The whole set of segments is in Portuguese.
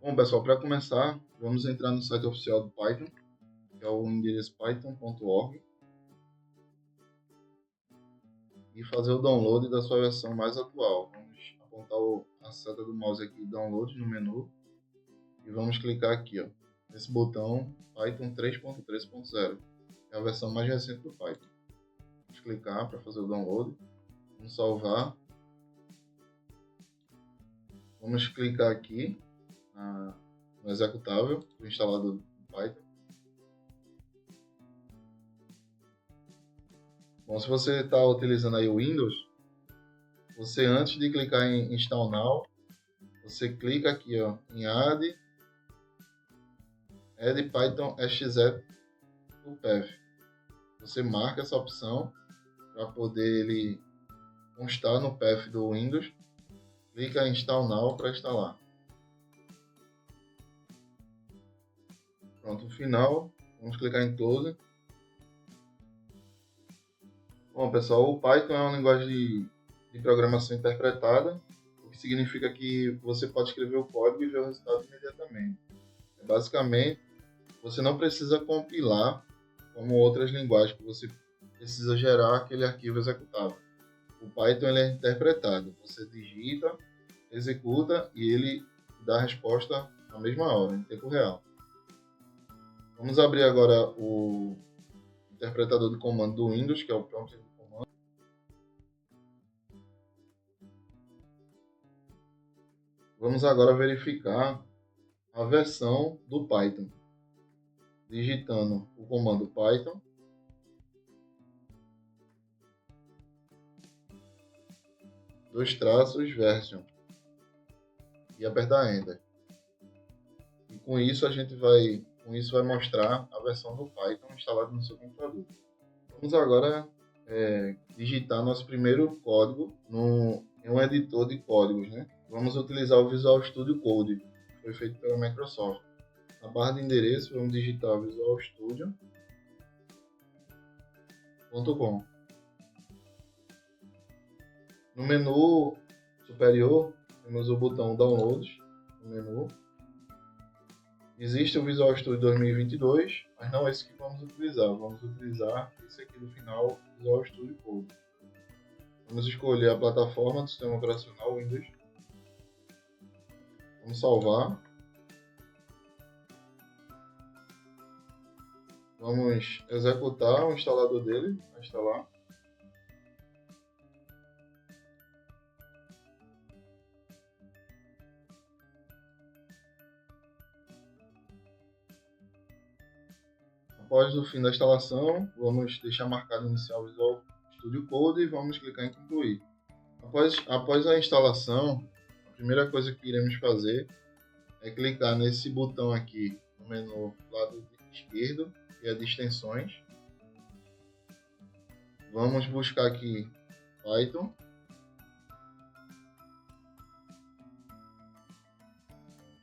Bom, pessoal, para começar, vamos entrar no site oficial do Python, que é o endereço python.org, e fazer o download da sua versão mais atual. Vamos apontar a seta do mouse aqui, download, no menu, e vamos clicar aqui, ó, nesse botão Python 3.3.0, que é a versão mais recente do Python. Vamos clicar para fazer o download, vamos salvar, vamos clicar aqui no executável do instalador do Python. Bom, se você está utilizando aí o Windows, você antes de clicar em Install Now, você clica aqui, ó, em Add Python exe to Path. Você marca essa opção para poder ele constar no path do Windows. Clica em Install Now para instalar. Pronto, no final, vamos clicar em Close. Bom, pessoal, o Python é uma linguagem de programação interpretada, o que significa que você pode escrever o código e ver o resultado imediatamente. Basicamente, você não precisa compilar como outras linguagens que você precisa gerar aquele arquivo executável. O Python ele é interpretado. Você digita, executa e ele dá a resposta na mesma hora, em tempo real. Vamos abrir agora o interpretador de comando do Windows, que é o prompt de comando. Vamos agora verificar a versão do Python, digitando o comando Python, _version e apertar Enter. E com isso vai mostrar a versão do Python instalada no seu computador. Vamos agora digitar nosso primeiro código em um editor de códigos, né? Vamos utilizar o Visual Studio Code, que foi feito pela Microsoft. Na barra de endereço, vamos digitar visualstudio.com. No menu superior, temos o botão Downloads. No menu. Existe o Visual Studio 2022, mas não é esse que vamos utilizar. Vamos utilizar esse aqui do final, Visual Studio Code. Vamos escolher a plataforma do sistema operacional Windows. Vamos salvar. Vamos executar o instalador dele, para instalar. Após o fim da instalação, vamos deixar marcado iniciar o Visual Studio Code e vamos clicar em concluir. Após a instalação, a primeira coisa que iremos fazer é clicar nesse botão aqui no menu do lado esquerdo, que é de extensões. Vamos buscar aqui Python.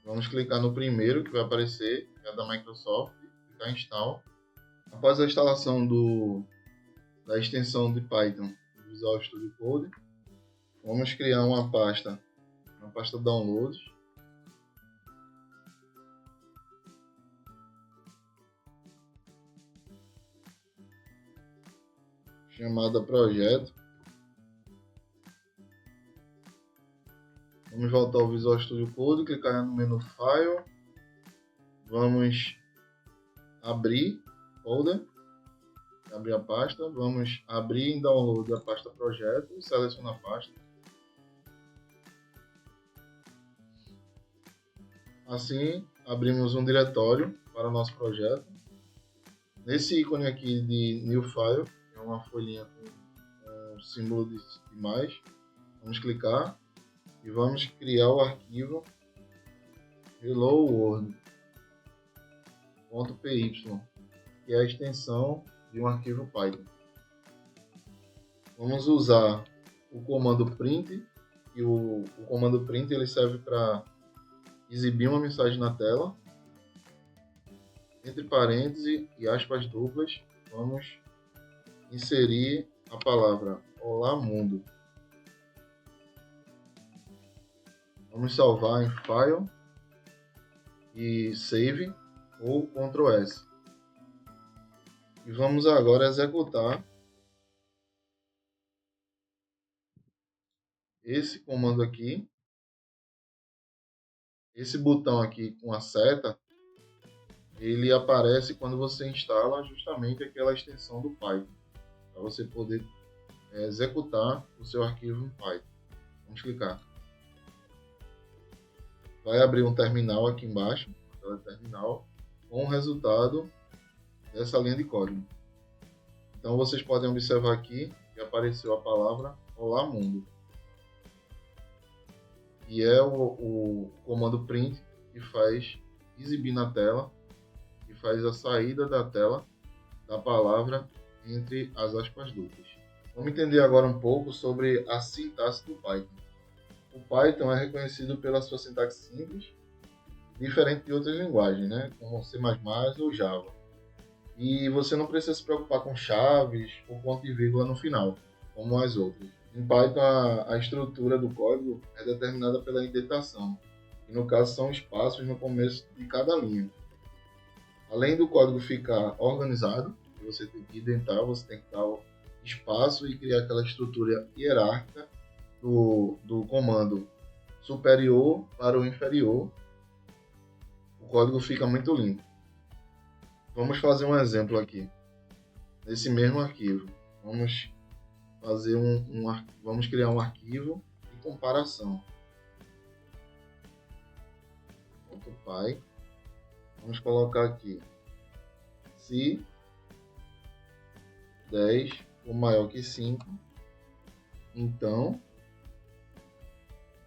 Vamos clicar no primeiro que vai aparecer, que é da Microsoft, clicar em Install. Após a instalação da extensão de Python do Visual Studio Code, vamos criar uma pasta Downloads. Chamada Projeto. Vamos voltar ao Visual Studio Code, clicar no menu File. Vamos abrir folder, abrir a pasta, vamos abrir em download a pasta projeto e selecionar a pasta. Assim, abrimos um diretório para o nosso projeto. Nesse ícone aqui de New File, é uma folhinha com um símbolo de mais, vamos clicar e vamos criar o arquivo Hello World.py, que é a extensão de um arquivo Python. Vamos usar o comando print, e o comando print ele serve para exibir uma mensagem na tela. Entre parênteses e aspas duplas, vamos inserir a palavra Olá Mundo. Vamos salvar em File. e Save ou Ctrl S. E vamos agora executar esse comando aqui. Esse botão aqui com a seta, ele aparece quando você instala justamente aquela extensão do Python, para você poder executar o seu arquivo em Python. Vamos clicar. Vai abrir um terminal aqui embaixo, uma tela de terminal, com o resultado dessa linha de código. Então vocês podem observar aqui que apareceu a palavra Olá Mundo. E é o comando print que faz exibir na tela, que faz a saída da tela da palavra entre as aspas duplas. Vamos entender agora um pouco sobre a sintaxe do Python. O Python é reconhecido pela sua sintaxe simples, diferente de outras linguagens, né, como C++ ou Java. E você não precisa se preocupar com chaves ou ponto e vírgula no final, como as outras. Em Python, a estrutura do código é determinada pela indentação, que no caso são espaços no começo de cada linha. Além do código ficar organizado, você tem que indentar, você tem que dar o espaço e criar aquela estrutura hierárquica do comando superior para o inferior. O código fica muito limpo. Vamos fazer um exemplo aqui. Nesse mesmo arquivo, vamos fazer vamos criar um arquivo de comparação. .py. Vamos colocar aqui se 10 for maior que 5, então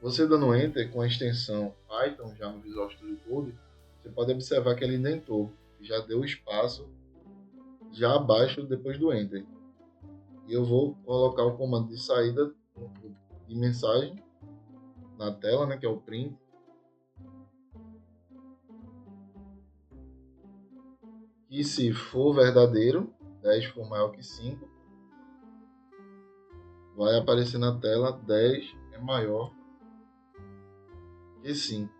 você dando Enter com a extensão Python já no Visual Studio Code, você pode observar que ele indentou, já deu espaço já abaixo depois do Enter. E eu vou colocar o comando de saída de mensagem na tela, né, que é o print. E se for verdadeiro, 10 for maior que 5, vai aparecer na tela 10 é maior que 5.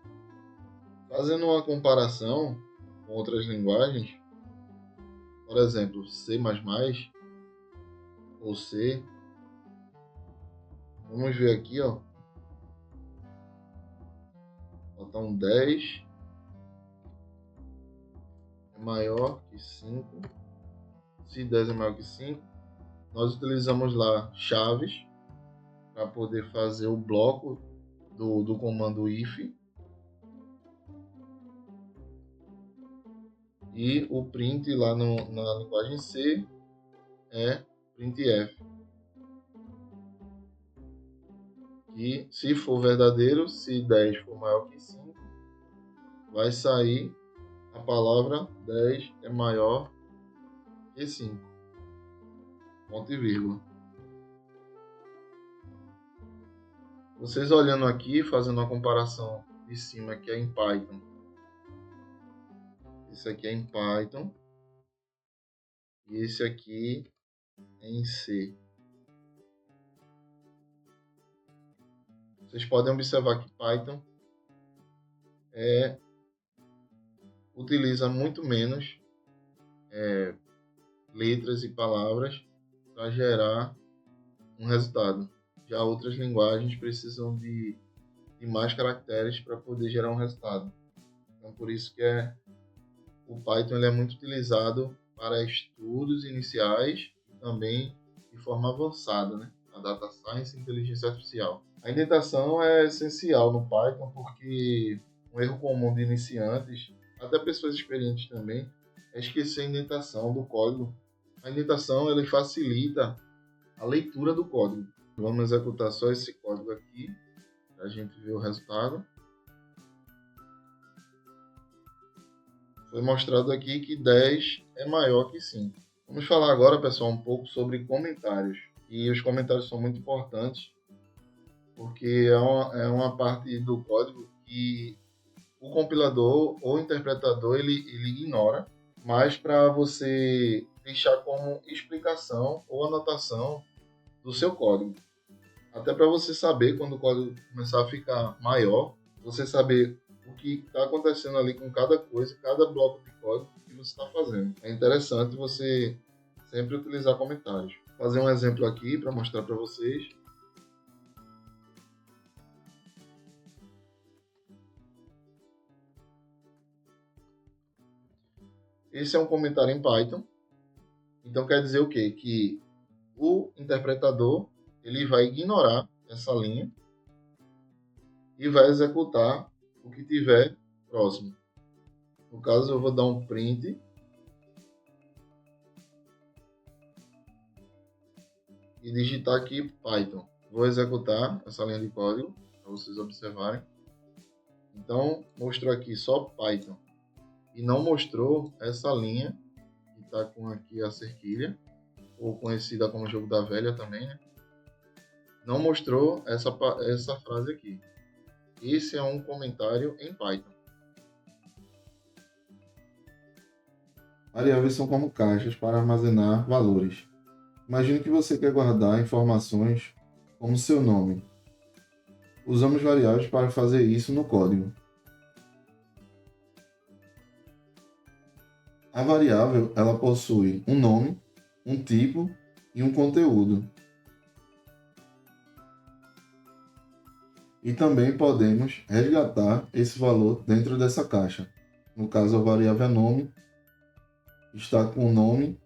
Fazendo uma comparação com outras linguagens, por exemplo, C++ ou C, vamos ver aqui, ó, botar um 10 é maior que 5. Se 10 é maior que 5, nós utilizamos lá chaves para poder fazer o bloco do comando if. E o print lá na linguagem C é printf. E se for verdadeiro, se 10 for maior que 5, vai sair a palavra 10 é maior que 5. Ponto e vírgula. Vocês olhando aqui, fazendo uma comparação de cima que é em Python. Esse aqui é em Python. E esse aqui é em C. Vocês podem observar que Python utiliza muito menos letras e palavras para gerar um resultado. Já outras linguagens precisam de mais caracteres para poder gerar um resultado. Então, por isso que o Python ele é muito utilizado para estudos iniciais e também de forma avançada, né? A Data Science e Inteligência Artificial. A indentação é essencial no Python porque um erro comum de iniciantes, até pessoas experientes também, é esquecer a indentação do código. A indentação ele facilita a leitura do código. Vamos executar só esse código aqui para a gente ver o resultado. Foi mostrado aqui que 10 é maior que 5. Vamos falar agora, pessoal, um pouco sobre comentários. E os comentários são muito importantes porque é uma parte do código que o compilador ou o interpretador ele ignora, mas para você deixar como explicação ou anotação do seu código. Até para você saber quando o código começar a ficar maior, você saber o que está acontecendo ali com cada coisa, cada bloco de código que você está fazendo. É interessante você sempre utilizar comentários. Vou fazer um exemplo aqui para mostrar para vocês. Esse é um comentário em Python. Então quer dizer o quê? Que o interpretador ele vai ignorar essa linha e vai executar o que tiver próximo. No caso, eu vou dar um print e digitar aqui Python. Vou executar essa linha de código para vocês observarem. Então, mostrou aqui só Python e não mostrou essa linha que está com aqui a cerquilha, ou conhecida como jogo da velha também, né? Não mostrou essa frase aqui. Esse é um comentário em Python. Variáveis são como caixas para armazenar valores. Imagine que você quer guardar informações como seu nome. Usamos variáveis para fazer isso no código. A variável ela possui um nome, um tipo e um conteúdo. E também podemos resgatar esse valor dentro dessa caixa. No caso, a variável nome está com o nome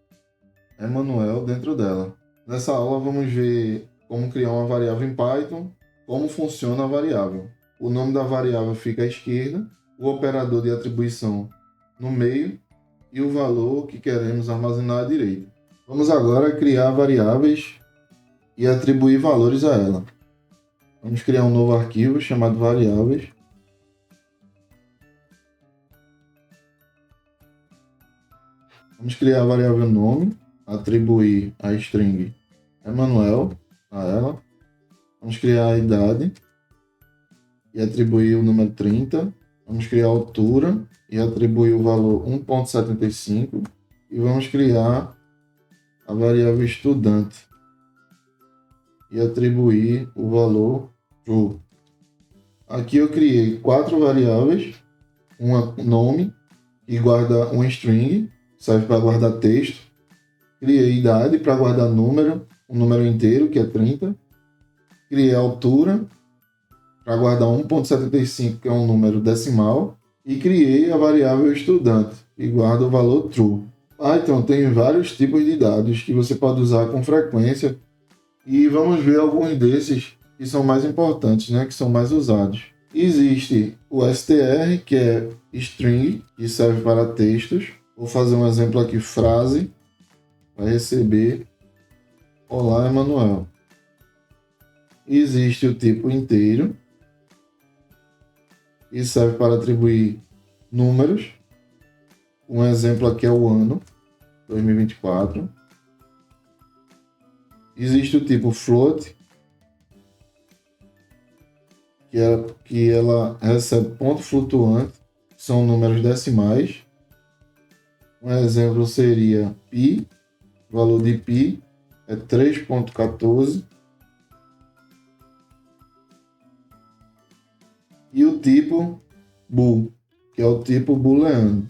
Emanuel dentro dela. Nessa aula vamos ver como criar uma variável em Python, como funciona a variável. O nome da variável fica à esquerda, o operador de atribuição no meio e o valor que queremos armazenar à direita. Vamos agora criar variáveis e atribuir valores a ela. Vamos criar um novo arquivo chamado variáveis. Vamos criar a variável nome, atribuir a string Emanuel a ela. Vamos criar a idade e atribuir o número 30. Vamos criar a altura e atribuir o valor 1.75. E vamos criar a variável estudante e atribuir o valor true. Aqui eu criei 4 variáveis, uma nome, que guarda um string, serve para guardar texto. Criei idade para guardar número, um número inteiro, que é 30. Criei altura para guardar 1.75, que é um número decimal. E criei a variável estudante, que guarda o valor true. Python tem vários tipos de dados que você pode usar com frequência. E vamos ver alguns desses que são mais importantes, né, que são mais usados. Existe o str, que é string, que serve para textos. Vou fazer um exemplo aqui, frase, vai receber Olá, Emanuel. Existe o tipo inteiro, que serve para atribuir números. Um exemplo aqui é o ano, 2024. Existe o tipo float, que ela recebe ponto flutuante, que são números decimais. Um exemplo seria pi, o valor de pi é 3.14. E o tipo bool, que é o tipo booleano.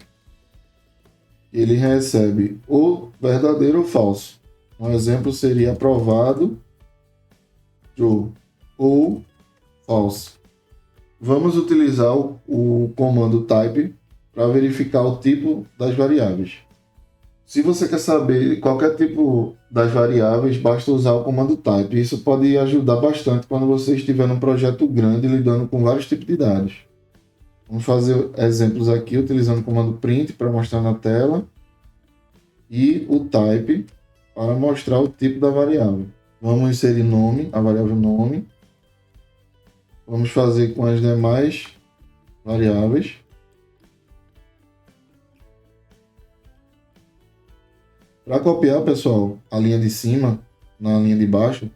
Ele recebe ou verdadeiro ou falso. Um exemplo seria aprovado, true, ou false. Vamos utilizar o comando type para verificar o tipo das variáveis. Se você quer saber qualquer tipo das variáveis, basta usar o comando type. Isso pode ajudar bastante quando você estiver num projeto grande lidando com vários tipos de dados. Vamos fazer exemplos aqui utilizando o comando print para mostrar na tela e o type para mostrar o tipo da variável. Vamos inserir nome, a variável nome. Vamos fazer com as demais variáveis. Para copiar, pessoal, a linha de cima na linha de baixo,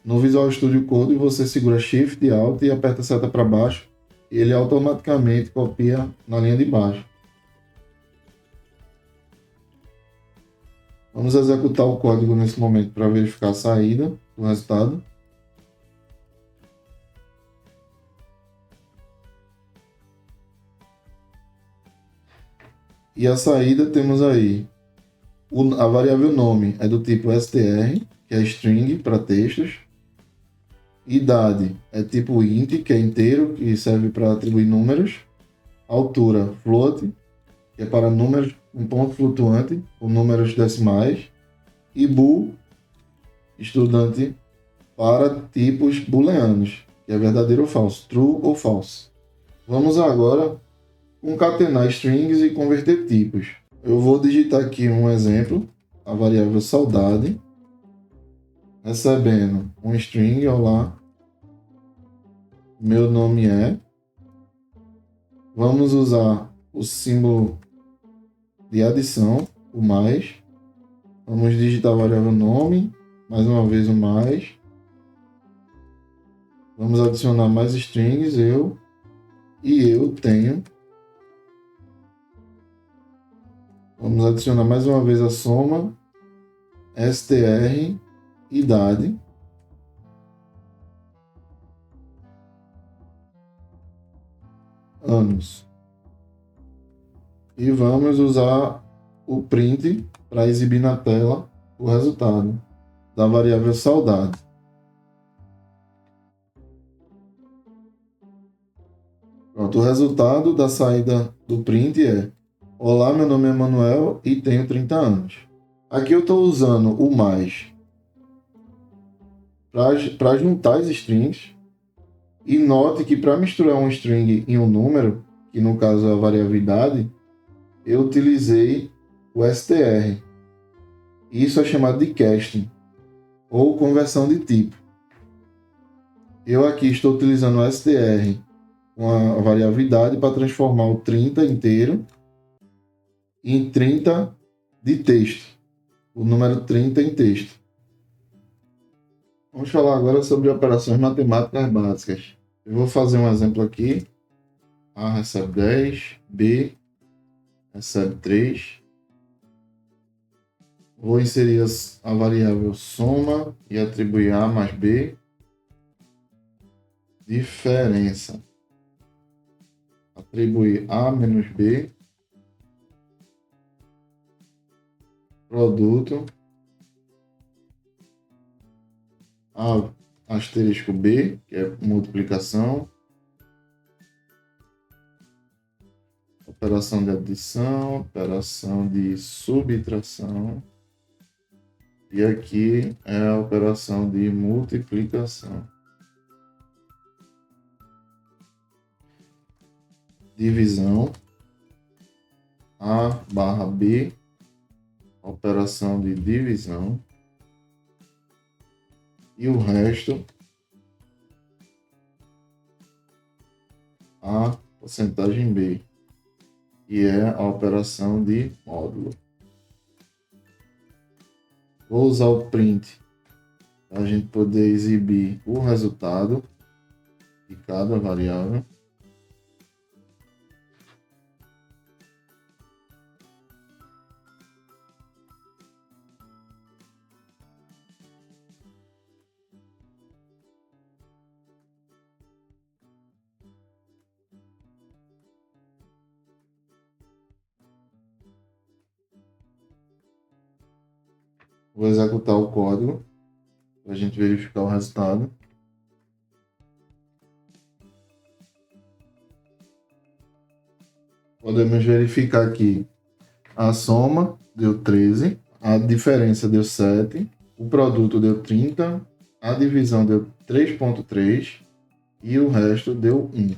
no Visual Studio Code você segura Shift e Alt e aperta a seta para baixo e ele automaticamente copia na linha de baixo. Vamos executar o código nesse momento para verificar a saída do resultado. E a saída temos aí a variável nome é do tipo str, que é string para textos. Idade é tipo int, que é inteiro, que serve para atribuir números. Altura, float, que é para números um ponto flutuante, com números decimais. E bool, estudante para tipos booleanos, que é verdadeiro ou falso, true ou false. Vamos agora concatenar strings e converter tipos. Eu vou digitar aqui um exemplo, a variável saudade, recebendo um string, olá, meu nome é. Vamos usar o símbolo de adição, o mais. Vamos digitar a variável nome, mais uma vez o mais. Vamos adicionar mais strings, eu tenho. Vamos adicionar mais uma vez a soma, str, idade. Anos. E vamos usar o print para exibir na tela o resultado da variável saudade. Pronto, o resultado da saída do print é: olá, meu nome é Manuel e tenho 30 anos. Aqui eu estou usando o mais para juntar as strings. E note que para misturar um string em um número, que no caso é a variável idade, eu utilizei o str. Isso é chamado de casting, ou conversão de tipo. Eu aqui estou utilizando o str com a variável idade para transformar o 30 inteiro em 30 de texto, o número 30 em texto. Vamos falar agora sobre operações matemáticas básicas. Eu vou fazer um exemplo aqui. A recebe 10, B recebe 3. Vou inserir a variável soma e atribuir A mais B. Diferença. Atribuir A menos B. Produto. A asterisco B, que é multiplicação. Operação de adição, operação de subtração. E aqui é a operação de multiplicação. Divisão. A barra B, operação de divisão. E o resto, a porcentagem B, que é a operação de módulo. Vou usar o print para a gente poder exibir o resultado de cada variável. Vou executar o código para a gente verificar o resultado. Podemos verificar aqui a soma deu 13, a diferença deu 7, o produto deu 30, a divisão deu 3,3 e o resto deu 1.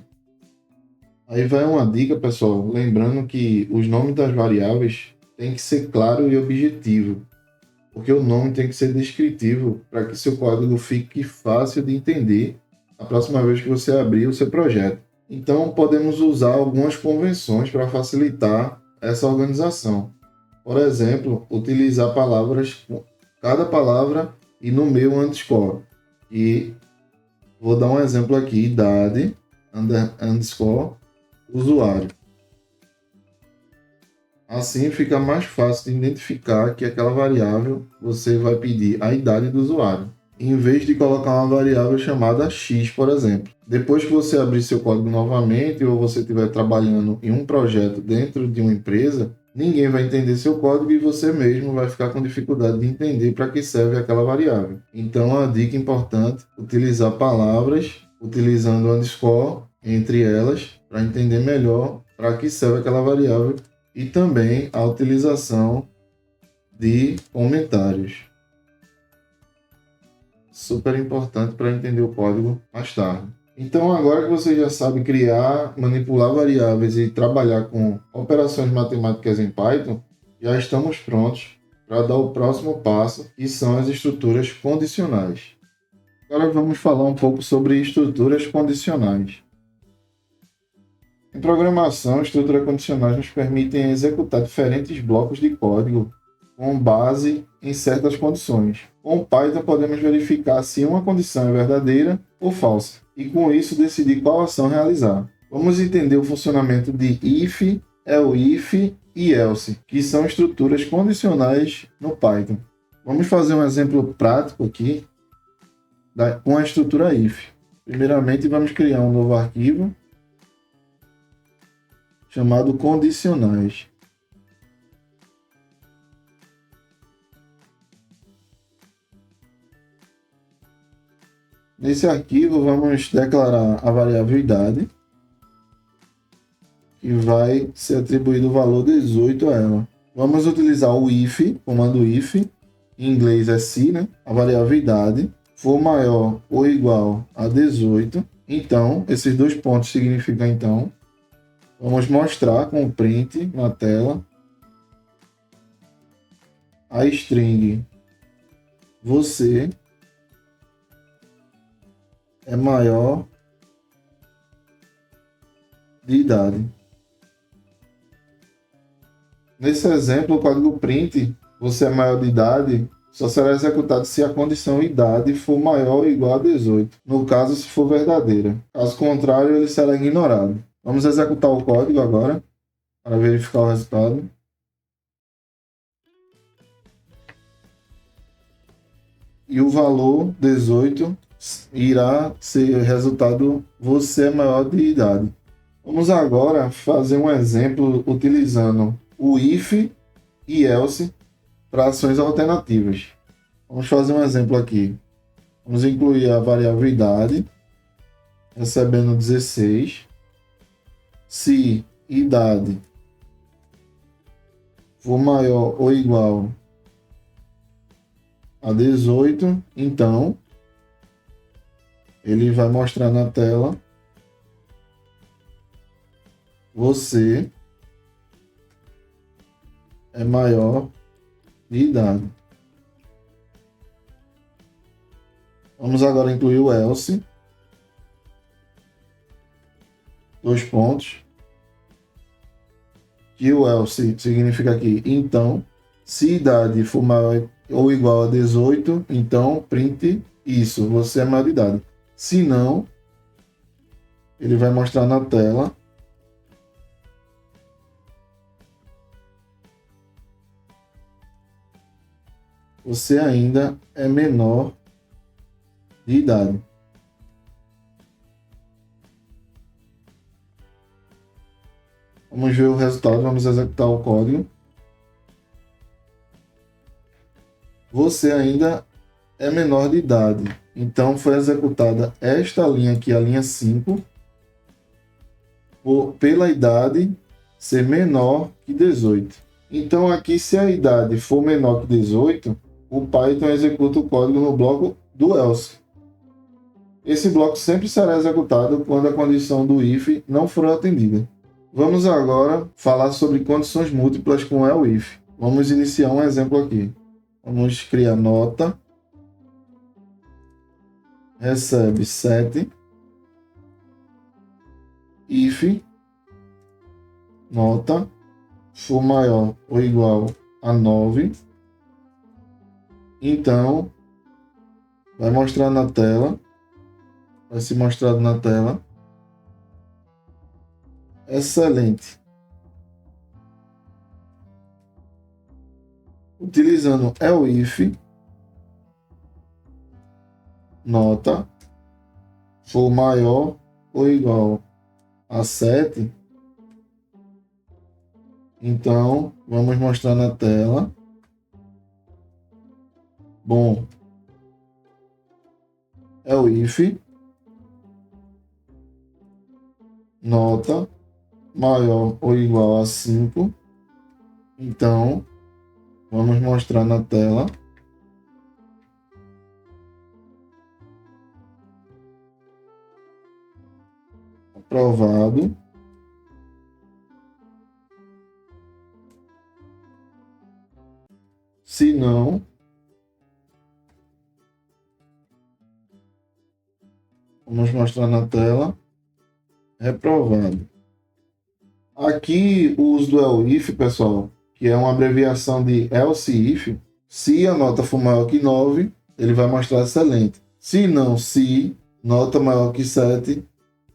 Aí vai uma dica, pessoal, lembrando que os nomes das variáveis têm que ser claro e objetivo, porque o nome tem que ser descritivo para que seu código fique fácil de entender a próxima vez que você abrir o seu projeto. Então, podemos usar algumas convenções para facilitar essa organização. Por exemplo, utilizar palavras, cada palavra e no meio underscore. E vou dar um exemplo aqui, idade, underscore, usuário. Assim fica mais fácil de identificar que aquela variável você vai pedir a idade do usuário, em vez de colocar uma variável chamada x, por exemplo. Depois que você abrir seu código novamente ou você estiver trabalhando em um projeto dentro de uma empresa, ninguém vai entender seu código e você mesmo vai ficar com dificuldade de entender para que serve aquela variável. Então, a dica importante, utilizar palavras, utilizando underscore entre elas, para entender melhor para que serve aquela variável, e também a utilização de comentários. Super importante para entender o código mais tarde. Então, agora que você já sabe criar, manipular variáveis e trabalhar com operações matemáticas em Python, já estamos prontos para dar o próximo passo, que são as estruturas condicionais. Agora vamos falar um pouco sobre estruturas condicionais. Em programação, estruturas condicionais nos permitem executar diferentes blocos de código com base em certas condições. Com Python, podemos verificar se uma condição é verdadeira ou falsa, e com isso decidir qual ação realizar. Vamos entender o funcionamento de if, elif e else, que são estruturas condicionais no Python. Vamos fazer um exemplo prático aqui com a estrutura if. Primeiramente, vamos criar um novo arquivo chamado condicionais. Nesse arquivo, vamos declarar a variável idade, que vai ser atribuído o valor 18 a ela. Vamos utilizar o if, comando if, em inglês é se, né? A variável idade for maior ou igual a 18. Então, esses dois pontos significam, então, vamos mostrar com o print na tela a string você é maior de idade. Nesse exemplo, o código print, você é maior de idade, só será executado se a condição idade for maior ou igual a 18. No caso, se for verdadeira. Caso contrário, ele será ignorado. Vamos executar o código agora, para verificar o resultado. E o valor 18 irá ser resultado você é maior de idade. Vamos agora fazer um exemplo utilizando o if e else para ações alternativas. Vamos fazer um exemplo aqui. Vamos incluir a variável idade, recebendo 16. Se idade for maior ou igual a 18, então ele vai mostrar na tela você é maior de idade. Vamos agora incluir o else. Dois pontos. Que o else significa aqui, então, se idade for maior ou igual a 18, então print isso, você é maior de idade. Se não, ele vai mostrar na tela você ainda é menor de idade. Vamos ver o resultado, vamos executar o código. Você ainda é menor de idade. Então foi executada esta linha aqui, a linha 5, pela idade ser menor que 18. Então aqui, se a idade for menor que 18, o Python executa o código no bloco do else. Esse bloco sempre será executado quando a condição do if não for atendida. Vamos agora falar sobre condições múltiplas com elif. Vamos iniciar um exemplo aqui. Vamos criar nota, recebe 7, if nota for maior ou igual a 9, então vai mostrar na tela, vai ser mostrado na tela, excelente. Utilizando elif, nota for maior ou igual a 7, Então, vamos mostrar na tela. Bom, é o if nota maior ou igual a 5. Então, vamos mostrar na tela. Aprovado. Se não, vamos mostrar na tela. Reprovado. Aqui o uso do else if, pessoal, que é uma abreviação de else if. Se a nota for maior que 9, ele vai mostrar excelente. Se não, se nota maior que 7,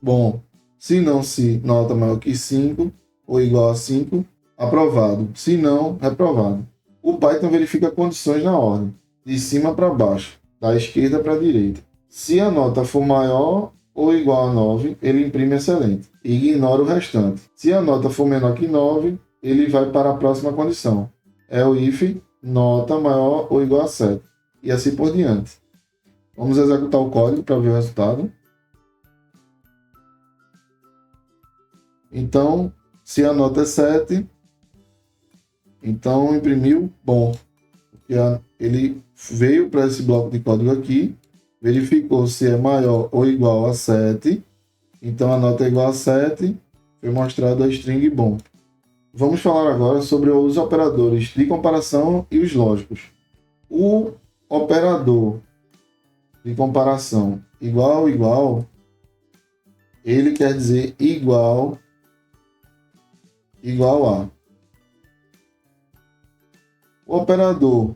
bom. Se não, se nota maior que 5 ou igual a 5, aprovado. Se não, reprovado. O Python verifica condições na ordem, de cima para baixo, da esquerda para a direita. Se a nota for maior ou igual a 9, ele imprime excelente e ignora o restante. Se a nota for menor que 9, ele vai para a próxima condição. É o if nota maior ou igual a 7. E assim por diante. Vamos executar o código para ver o resultado. Então, se a nota é 7, então imprimiu bom. Porque ele veio para esse bloco de código aqui, verificou se é maior ou igual a 7. Então a nota é igual a 7, foi mostrado a string bom. Vamos falar agora sobre os operadores de comparação e os lógicos. O operador de comparação igual, igual, ele quer dizer igual, igual a. O operador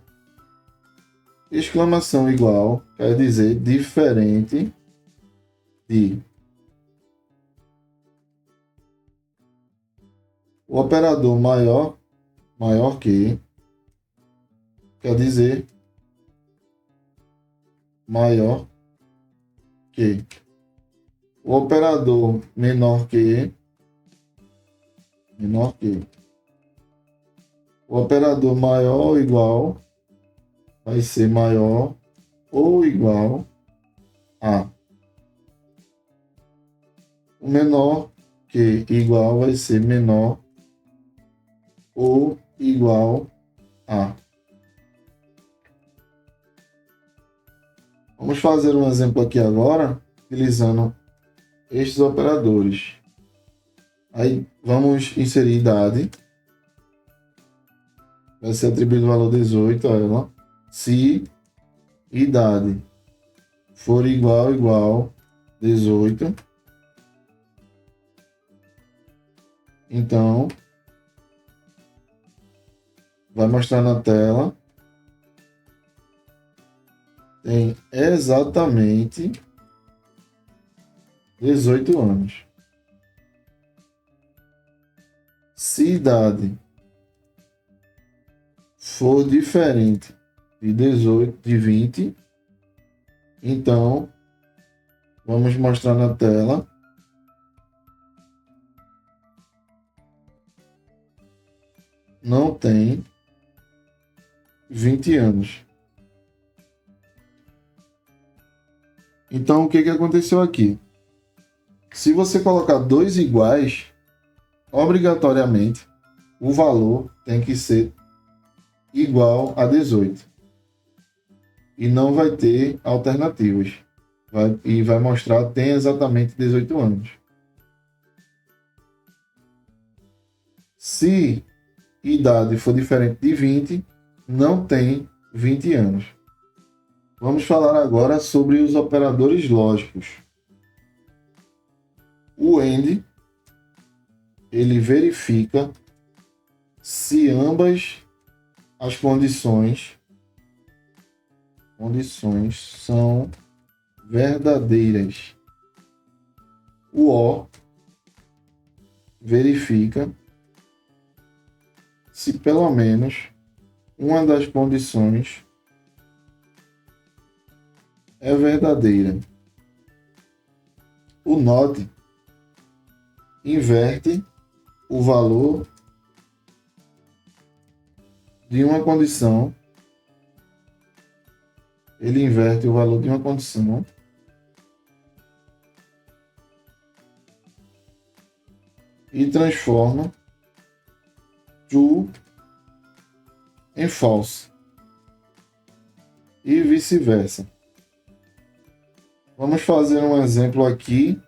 exclamação igual quer dizer diferente de. O operador maior, maior que, quer dizer maior que. O operador menor que, menor que. O operador maior ou igual vai ser maior ou igual a. O menor que igual vai ser menor ou igual a. Vamos fazer um exemplo aqui agora, utilizando estes operadores. Aí vamos inserir idade. Vai ser atribuído o valor 18 a ela. Se idade for igual 18, então vai mostrar na tela. Tem exatamente 18 anos. Se idade for diferente de 18, de 20, então vamos mostrar na tela. Não tem 20 anos. Então, o que aconteceu aqui? Se você colocar dois iguais, obrigatoriamente, o valor tem que ser igual a 18. E não vai ter alternativas. Vai mostrar que tem exatamente 18 anos. Se idade for diferente de 20, não tem 20 anos. Vamos falar agora sobre os operadores lógicos. O AND, ele verifica se ambas as condições são verdadeiras. O OR verifica se pelo menos uma das condições é verdadeira. O NOT inverte o valor de uma condição, ele inverte o valor de uma condição e transforma true em false e vice-versa. Vamos fazer um exemplo aqui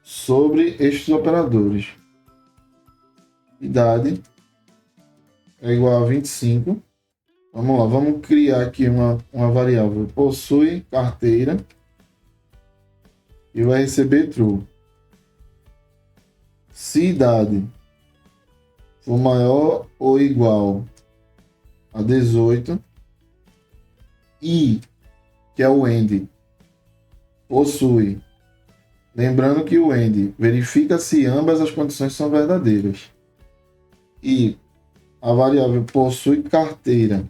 sobre estes operadores. Idade é igual a 25. Vamos lá, vamos criar aqui uma variável possui carteira e vai receber true. Se idade for maior ou igual a 18 e, que é o end, possui. Lembrando que o end verifica se ambas as condições são verdadeiras. E a variável possui carteira.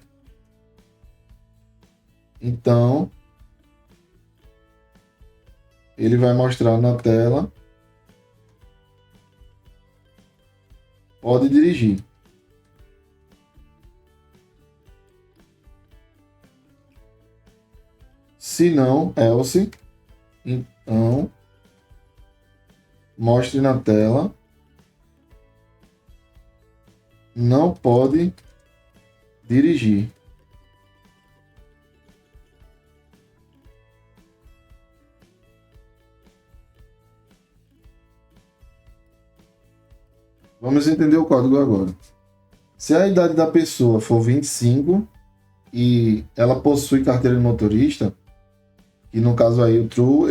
Então, ele vai mostrar na tela. Pode dirigir. Se não, else, então mostre na tela. Não pode dirigir. Vamos entender o código agora. Se a idade da pessoa for 25 e ela possui carteira de motorista, e no caso aí o true,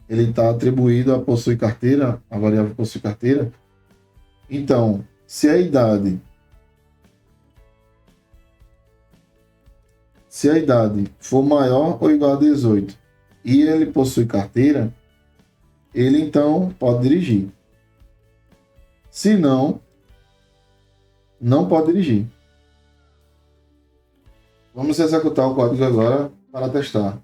ele tá atribuído a possui carteira, a variável possui carteira. Então, se a idade for maior ou igual a 18 e ele possui carteira, ele então pode dirigir. Se não, não pode dirigir. Vamos executar o código agora para testar.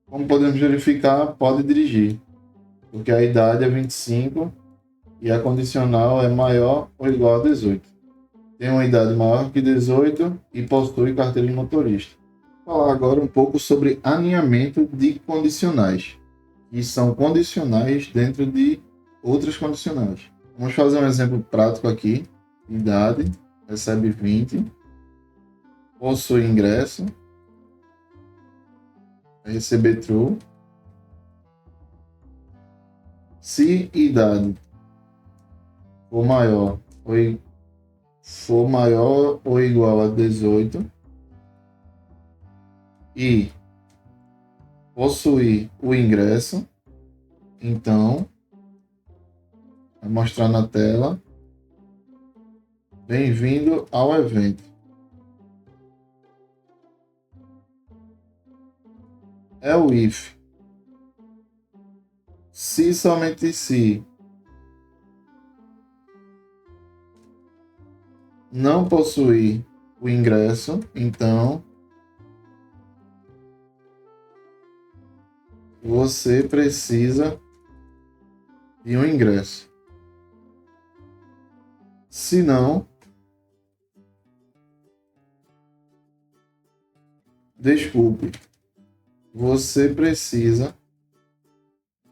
Como podemos verificar, pode dirigir, porque a idade é 25 e a condicional é maior ou igual a 18. Tem uma idade maior que 18 e possui carteira de motorista. Vou falar agora um pouco sobre alinhamento de condicionais, que são condicionais dentro de outras condicionais. Vamos fazer um exemplo prático aqui. Idade recebe 20, possui ingresso, vai receber true. Se idade for maior ou igual a 18 e possuir o ingresso, então vai mostrar na tela: bem-vindo ao evento. É o if. Se somente se não possuir o ingresso, então você precisa de um ingresso. Se não, desculpe, você precisa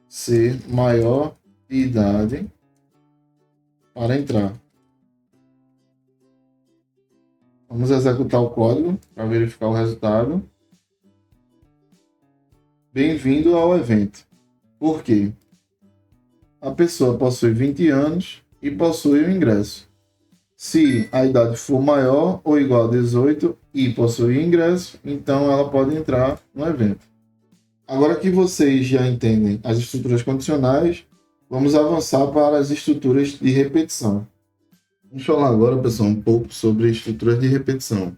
ser maior de idade para entrar. Vamos executar o código para verificar o resultado. Bem-vindo ao evento. Por quê? A pessoa possui 20 anos e possui o ingresso. Se a idade for maior ou igual a 18 e possui o ingresso, então ela pode entrar no evento. Agora que vocês já entendem as estruturas condicionais, vamos avançar para as estruturas de repetição. Vamos falar agora, pessoal, um pouco sobre estruturas de repetição.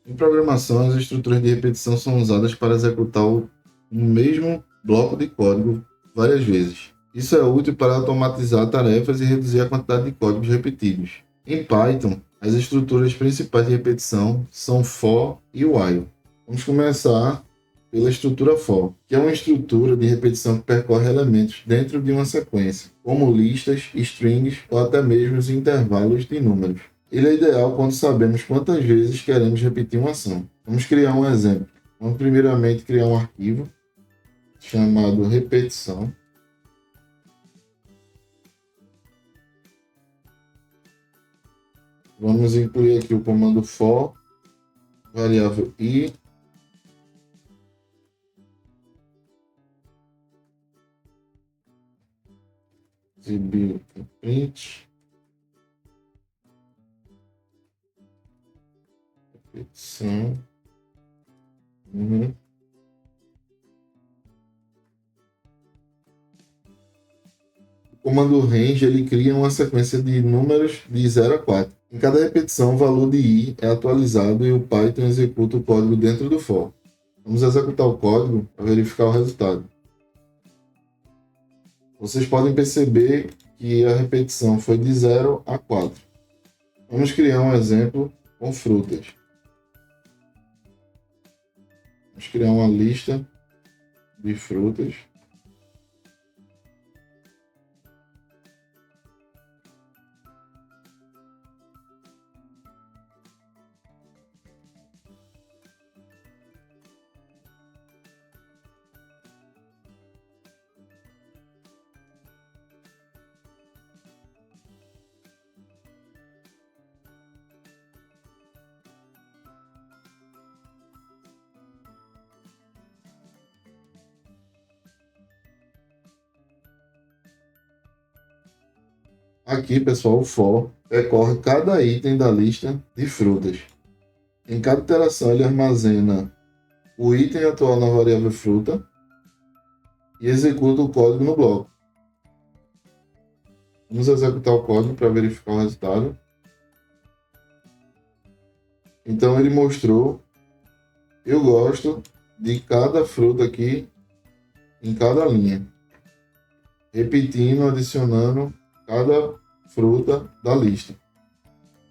Em programação, as estruturas de repetição são usadas para executar o mesmo bloco de código várias vezes. Isso é útil para automatizar tarefas e reduzir a quantidade de códigos repetidos. Em Python, as estruturas principais de repetição são for e while. Vamos começar pela estrutura for, que é uma estrutura de repetição que percorre elementos dentro de uma sequência, como listas, strings ou até mesmo os intervalos de números. Ele é ideal quando sabemos quantas vezes queremos repetir uma ação. Vamos criar um exemplo. Vamos primeiramente criar um arquivo chamado repetição. Vamos incluir aqui o comando for, variável i, exibir o print, repetição, número. O comando range ele cria uma sequência de números de 0 a 4. Em cada repetição, o valor de i é atualizado e o Python executa o código dentro do for. Vamos executar o código para verificar o resultado. Vocês podem perceber que a repetição foi de 0 a 4. Vamos criar um exemplo com frutas. Vamos criar uma lista de frutas. Aqui, pessoal, o for percorre cada item da lista de frutas. Em cada iteração, ele armazena o item atual na variável fruta e executa o código no bloco. Vamos executar o código para verificar o resultado. Então, ele mostrou, eu gosto de cada fruta aqui em cada linha, repetindo, adicionando cada fruta da lista.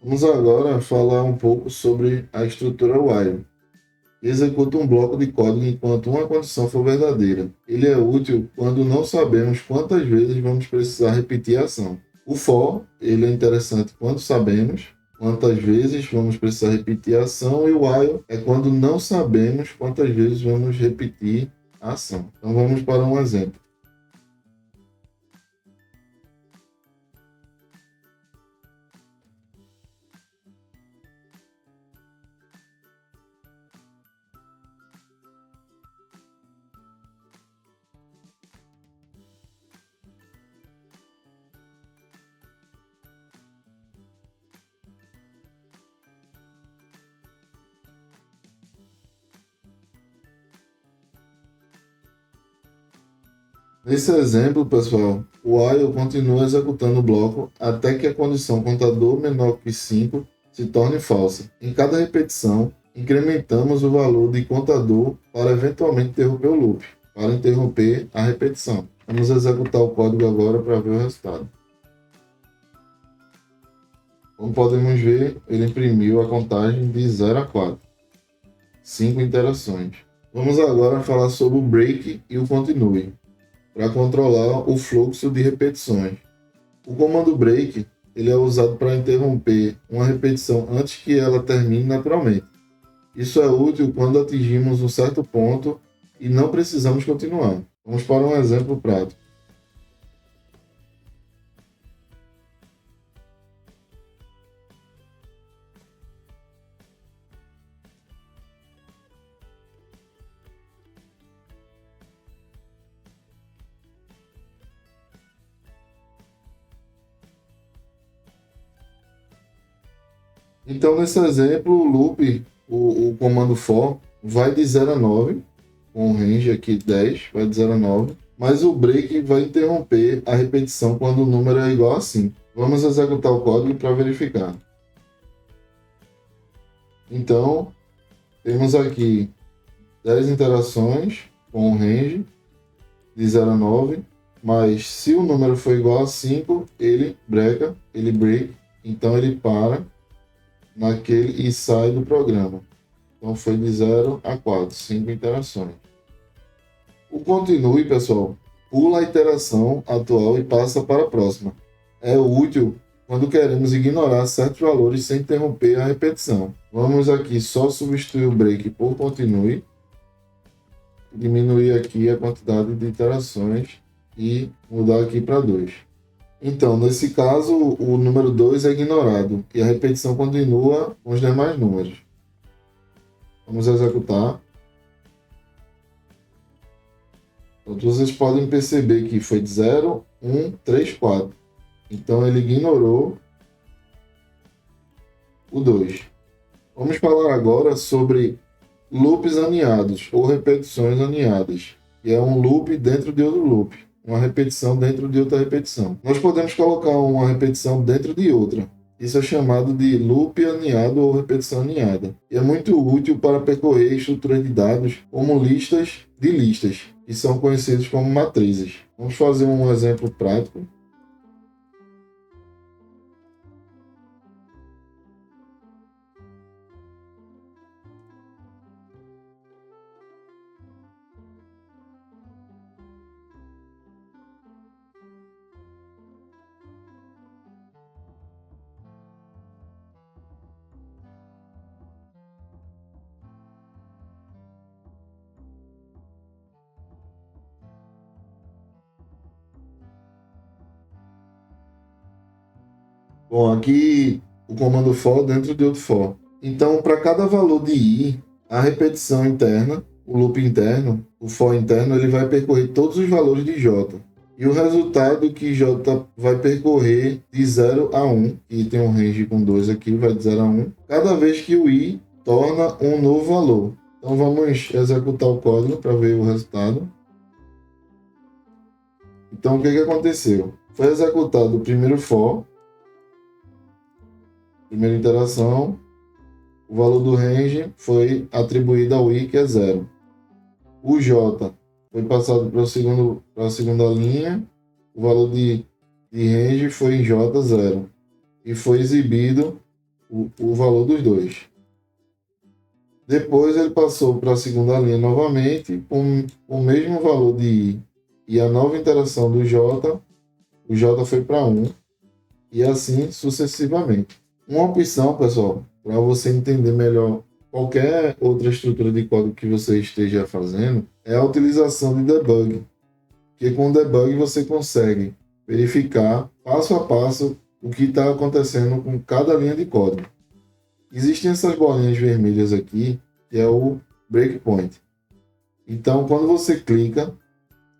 Vamos agora falar um pouco sobre a estrutura while. Executa um bloco de código enquanto uma condição for verdadeira. Ele é útil quando não sabemos quantas vezes vamos precisar repetir a ação. O for ele é interessante quando sabemos quantas vezes vamos precisar repetir a ação, e o while é quando não sabemos quantas vezes vamos repetir a ação. Então vamos para um exemplo. Nesse exemplo, pessoal, o while continua executando o bloco até que a condição contador menor que 5 se torne falsa. Em cada repetição, incrementamos o valor de contador para eventualmente interromper o loop, para interromper a repetição. Vamos executar o código agora para ver o resultado. Como podemos ver, ele imprimiu a contagem de 0 a 4. 5 interações. Vamos agora falar sobre o break e o continue, para controlar o fluxo de repetições. O comando break ele é usado para interromper uma repetição antes que ela termine naturalmente. Isso é útil quando atingimos um certo ponto e não precisamos continuar. Vamos para um exemplo prático. Então, nesse exemplo, o loop, o comando for, vai de 0 a 9, com o range aqui 10, vai de 0 a 9, mas o break vai interromper a repetição quando o número é igual a 5. Vamos executar o código para verificar. Então, temos aqui 10 interações com o range de 0 a 9, mas se o número for igual a 5, ele break, então ele para naquele e sai do programa. Então foi de 0 a 4, 5 interações. O continue, pessoal, pula a interação atual e passa para a próxima. É útil quando queremos ignorar certos valores sem interromper a repetição. Vamos aqui só substituir o break por continue, diminuir aqui a quantidade de interações e mudar aqui para 2. Então, nesse caso, o número 2 é ignorado e a repetição continua com os demais números. Vamos executar. Então, vocês podem perceber que foi de 0, 1, 3, 4. Então, ele ignorou o 2. Vamos falar agora sobre loops aninhados ou repetições aninhadas, que é um loop dentro de outro loop, uma repetição dentro de outra repetição. Nós podemos colocar uma repetição dentro de outra. Isso é chamado de loop aninhado ou repetição aninhada. E é muito útil para percorrer estruturas de dados como listas de listas, que são conhecidos como matrizes. Vamos fazer um exemplo prático. Bom, aqui o comando for dentro de outro for. Então, para cada valor de i, a repetição interna, o loop interno, o for interno, ele vai percorrer todos os valores de j. E o resultado que j vai percorrer de 0 a 1, e tem um range com 2 aqui, vai de 0 a 1, cada vez que o i torna um novo valor. Então vamos executar o código para ver o resultado. Então o que aconteceu? Foi executado o primeiro for, primeira interação, o valor do range foi atribuído ao i, que é 0. O j foi passado para a segunda linha, o valor de range foi em j 0. E foi exibido o valor dos dois. Depois ele passou para a segunda linha novamente, com o mesmo valor de i. E a nova interação do j, o j foi para 1. E assim sucessivamente. Uma opção, pessoal, para você entender melhor qualquer outra estrutura de código que você esteja fazendo, é a utilização de debug. Porque com o debug você consegue verificar passo a passo o que está acontecendo com cada linha de código. Existem essas bolinhas vermelhas aqui, que é o breakpoint. Então, quando você clica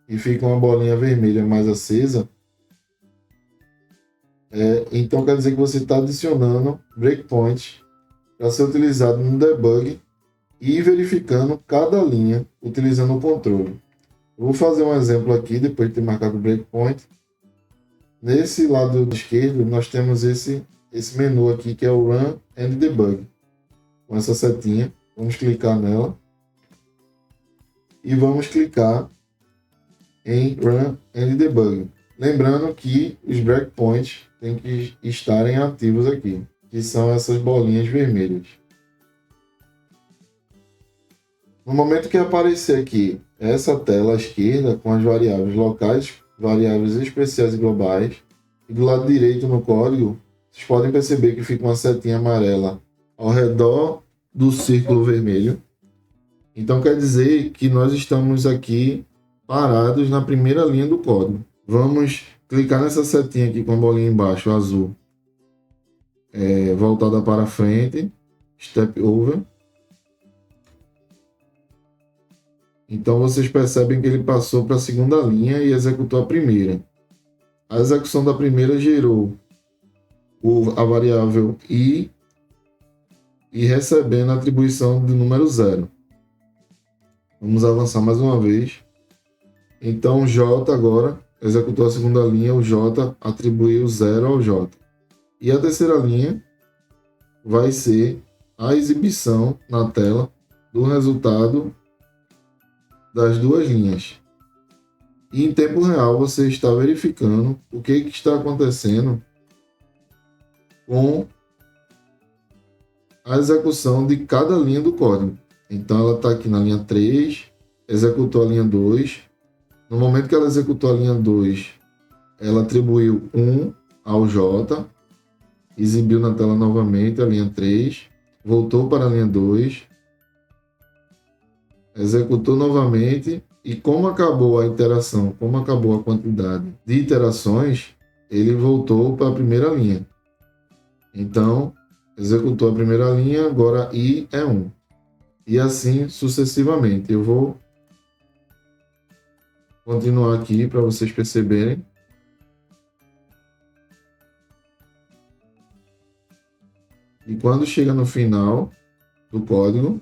e fica uma bolinha vermelha mais acesa, então quer dizer que você está adicionando breakpoint para ser utilizado no debug e verificando cada linha utilizando o controle. Eu vou fazer um exemplo aqui, depois de ter marcado o breakpoint. Nesse lado esquerdo, nós temos esse menu aqui, que é o Run and Debug. Com essa setinha, vamos clicar nela. E vamos clicar em Run and Debug. Lembrando que os breakpoints têm que estarem ativos aqui, que são essas bolinhas vermelhas. No momento que aparecer aqui essa tela à esquerda com as variáveis locais, variáveis especiais e globais, e do lado direito no código, vocês podem perceber que fica uma setinha amarela ao redor do círculo vermelho. Então quer dizer que nós estamos aqui parados na primeira linha do código. Vamos clicar nessa setinha aqui com a bolinha embaixo, azul, voltada para frente, Step Over. Então vocês percebem que ele passou para a segunda linha e executou a primeira. A execução da primeira gerou a variável i e recebendo a atribuição do número 0. Vamos avançar mais uma vez. Então o j agora executou a segunda linha, o j atribuiu 0 ao j. E a terceira linha vai ser a exibição na tela do resultado das duas linhas. E em tempo real você está verificando o que está acontecendo com a execução de cada linha do código. Então ela está aqui na linha 3, executou a linha 2. No momento que ela executou a linha 2, ela atribuiu 1 ao J, exibiu na tela novamente a linha 3, voltou para a linha 2, executou novamente e como acabou a iteração, como acabou a quantidade de iterações, ele voltou para a primeira linha. Então, executou a primeira linha, agora I é 1. E assim sucessivamente. Eu vou continuar aqui para vocês perceberem. E quando chega no final do código,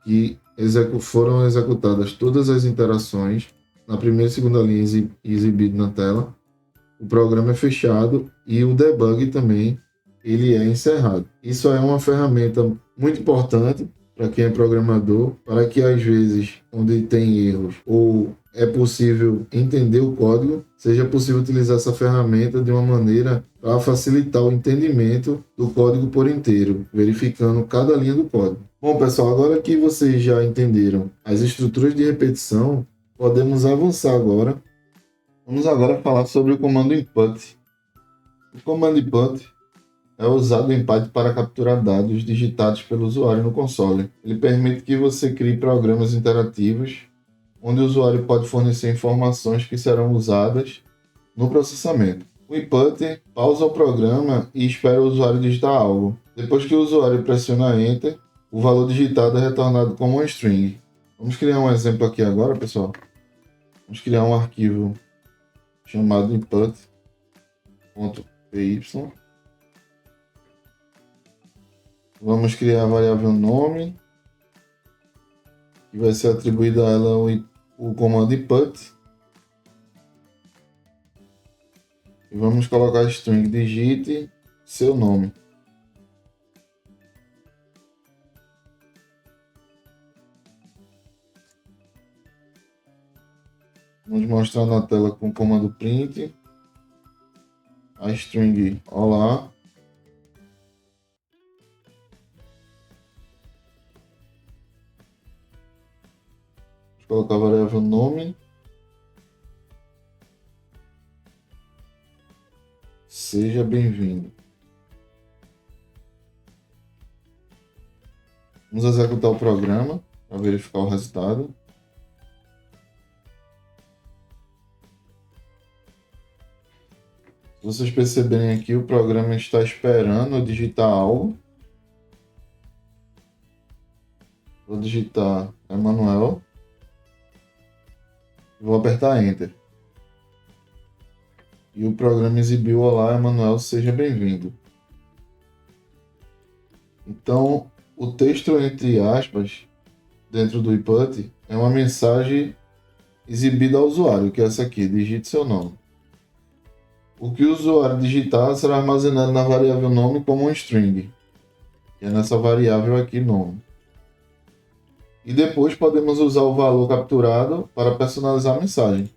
que foram executadas todas as interações na primeira e segunda linha exibido na tela, o programa é fechado e o debug também ele é encerrado. Isso é uma ferramenta muito importante para quem é programador, para que às vezes, onde tem erros ou é possível entender o código, seja possível utilizar essa ferramenta de uma maneira para facilitar o entendimento do código por inteiro, verificando cada linha do código. Bom, pessoal, agora que vocês já entenderam as estruturas de repetição, podemos avançar agora. Vamos agora falar sobre o comando input. O comando input é usado em Python para capturar dados digitados pelo usuário no console. Ele permite que você crie programas interativos, onde o usuário pode fornecer informações que serão usadas no processamento. O input pausa o programa e espera o usuário digitar algo. Depois que o usuário pressiona Enter, o valor digitado é retornado como uma string. Vamos criar um exemplo aqui agora, pessoal. Vamos criar um arquivo chamado input.py. Vamos criar a variável nome, que vai ser atribuído a ela o comando input. E vamos colocar a string digite seu nome. Vamos mostrar na tela com o comando print a string olá. Vamos colocar a variável nome. Seja bem-vindo. Vamos executar o programa para verificar o resultado. Se vocês perceberem aqui, o programa está esperando eu digitar algo. Vou digitar Emanuel. Vou apertar Enter. E o programa exibiu: olá, Emanuel, seja bem-vindo. Então, o texto entre aspas, dentro do input, é uma mensagem exibida ao usuário, que é essa aqui: digite seu nome. O que o usuário digitar será armazenado na variável nome como um string, que é nessa variável aqui, nome. E depois podemos usar o valor capturado para personalizar a mensagem.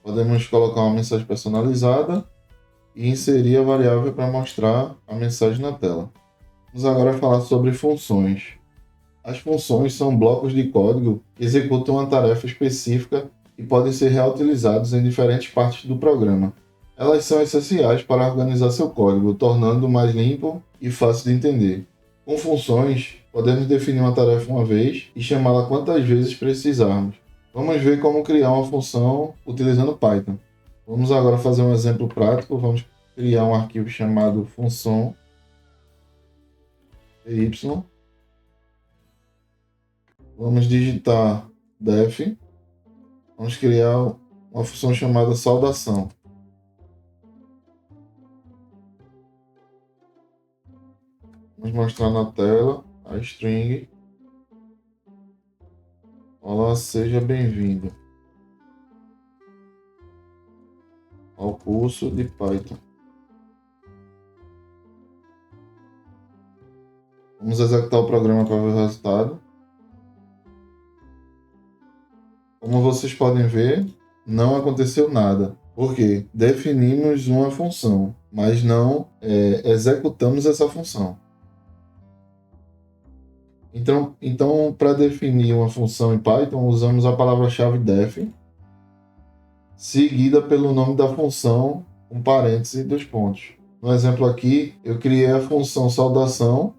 Podemos colocar uma mensagem personalizada e inserir a variável para mostrar a mensagem na tela. Vamos agora falar sobre funções. As funções são blocos de código que executam uma tarefa específica e podem ser reutilizados em diferentes partes do programa. Elas são essenciais para organizar seu código, tornando-o mais limpo e fácil de entender. Com funções, podemos definir uma tarefa uma vez e chamá-la quantas vezes precisarmos. Vamos ver como criar uma função utilizando Python. Vamos agora fazer um exemplo prático. Vamos criar um arquivo chamado função py. Vamos digitar def. Vamos criar uma função chamada saudação. Vamos mostrar na tela a string. Olá, seja bem-vindo ao curso de Python. Vamos executar o programa para ver o resultado. Como vocês podem ver, não aconteceu nada. Porque definimos uma função, mas não executamos essa função. Então para definir uma função em Python, usamos a palavra-chave def, seguida pelo nome da função, com parênteses e 2 pontos. No exemplo aqui, eu criei a função saudação,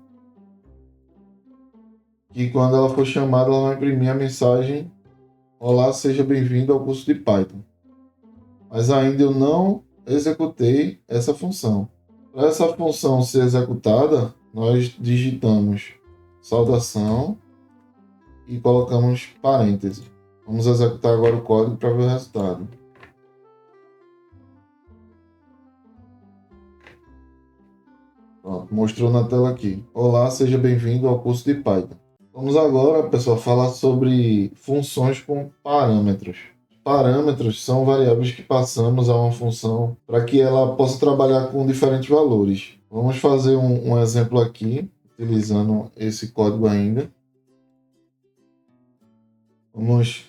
que quando ela for chamada, ela vai imprimir a mensagem: olá, seja bem-vindo ao curso de Python. Mas ainda eu não executei essa função. Para essa função ser executada, nós digitamos saudação e colocamos parênteses. Vamos executar agora o código para ver o resultado. Pronto, mostrou na tela aqui. Olá, seja bem-vindo ao curso de Python. Vamos agora, pessoal, falar sobre funções com parâmetros. Parâmetros são variáveis que passamos a uma função para que ela possa trabalhar com diferentes valores. Vamos fazer um exemplo aqui, utilizando esse código ainda. Vamos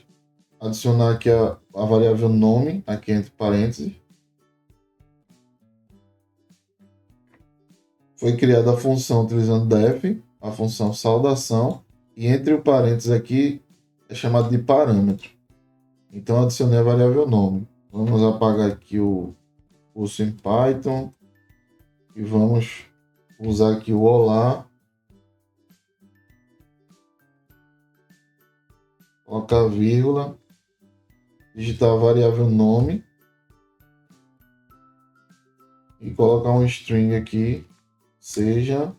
adicionar aqui a variável nome, aqui entre parênteses. Foi criada a função utilizando def, a função saudação, e entre o parênteses aqui é chamado de parâmetro. Então adicionei a variável nome. Vamos apagar aqui o curso em Python e vamos usar aqui o olá. Colocar a vírgula, digitar a variável nome e colocar um string aqui, seja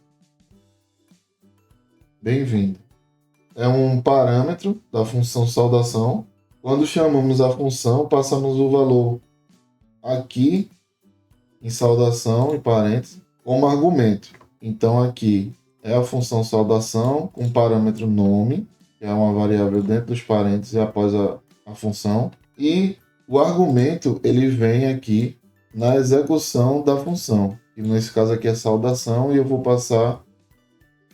bem-vindo. É um parâmetro da função saudação. Quando chamamos a função, passamos o valor aqui em saudação, em parênteses, como argumento. Então aqui é a função saudação com parâmetro nome, que é uma variável dentro dos parênteses após a função. E o argumento ele vem aqui na execução da função. E nesse caso aqui é saudação e eu vou passar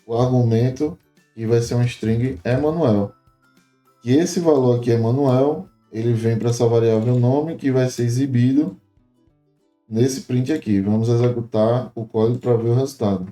o argumento que vai ser um string Emanuel. E esse valor aqui, Emanuel, ele vem para essa variável nome que vai ser exibido nesse print aqui. Vamos executar o código para ver o resultado.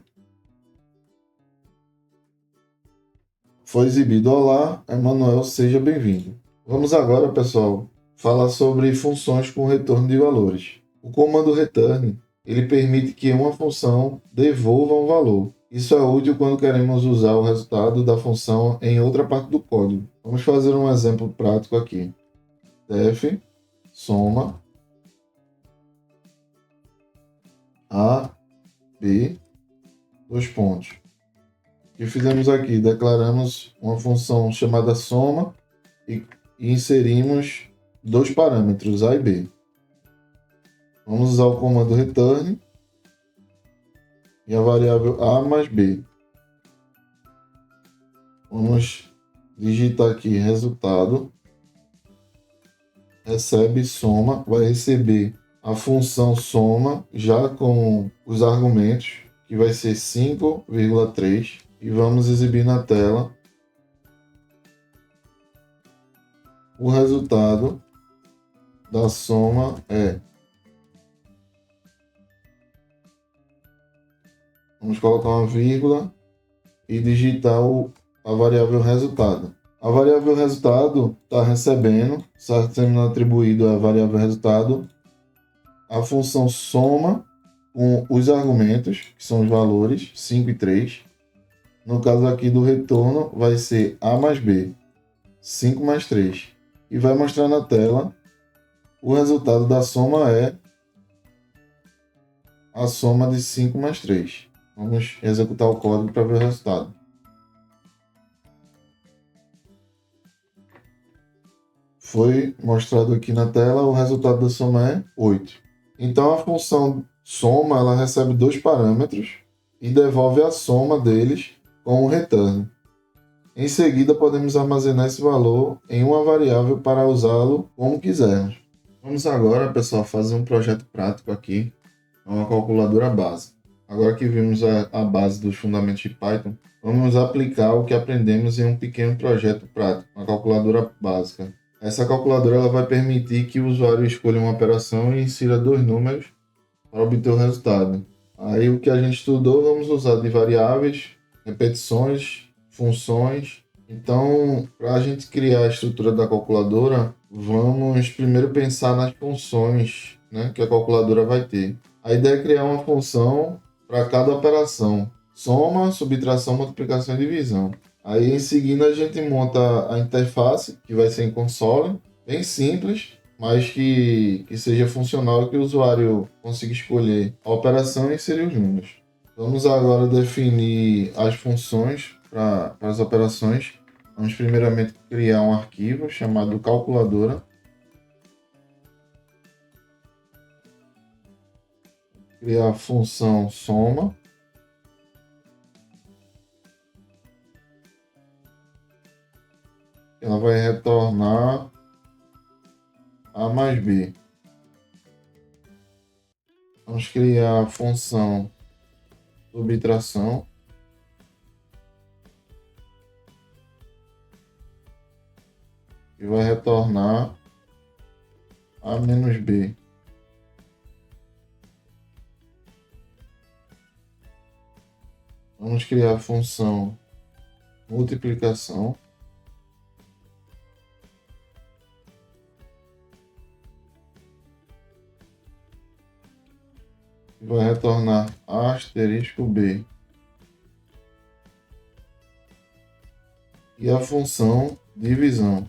Foi exibido olá, Emanuel, seja bem-vindo. Vamos agora, pessoal, falar sobre funções com retorno de valores. O comando return, ele permite que uma função devolva um valor. Isso é útil quando queremos usar o resultado da função em outra parte do código. Vamos fazer um exemplo prático aqui. Def soma A, B, 2 pontos. O que fizemos aqui? Declaramos uma função chamada soma e inserimos 2 parâmetros, A e B. Vamos usar o comando return e a variável A mais B. Vamos digitar aqui resultado, recebe soma, vai receber a função soma já com os argumentos, que vai ser 5,3, e vamos exibir na tela o resultado da soma é. Vamos colocar uma vírgula e digitar a variável resultado. A variável resultado está recebendo, está sendo atribuído à variável resultado a função soma com os argumentos, que são os valores 5 e 3. No caso aqui do retorno, vai ser A mais B, 5 mais 3. E vai mostrar na tela o resultado da soma é a soma de 5 mais 3. Vamos executar o código para ver o resultado. Foi mostrado aqui na tela, o resultado da soma é 8. Então a função soma ela recebe 2 parâmetros e devolve a soma deles com o return. Em seguida podemos armazenar esse valor em uma variável para usá-lo como quisermos. Vamos agora, pessoal, fazer um projeto prático aqui, uma calculadora básica. Agora que vimos a base dos fundamentos de Python, vamos aplicar o que aprendemos em um pequeno projeto prático, uma calculadora básica. Essa calculadora ela vai permitir que o usuário escolha uma operação e insira 2 números para obter o resultado. Aí o que a gente estudou, vamos usar de variáveis, repetições, funções. Então, para a gente criar a estrutura da calculadora, vamos primeiro pensar nas funções, né, que a calculadora vai ter. A ideia é criar uma função para cada operação: soma, subtração, multiplicação e divisão. Aí em seguida a gente monta a interface, que vai ser em console, bem simples, mas que seja funcional e que o usuário consiga escolher a operação e inserir os números. Vamos agora definir as funções para as operações. Vamos primeiramente criar um arquivo chamado calculadora. Criar a função soma. Ela vai retornar A mais B. Vamos criar a função subtração. Que vai retornar A menos B. Vamos criar a função multiplicação. Que vai retornar A asterisco B. E a função divisão.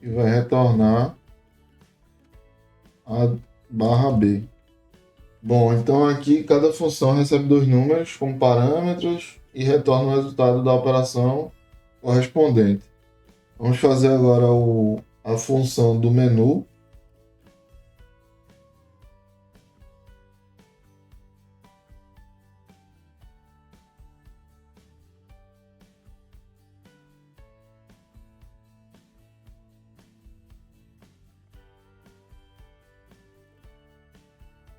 E vai retornar A barra B. Bom, então aqui cada função recebe dois números como parâmetros e retorna o resultado da operação correspondente. Vamos fazer agora a função do menu.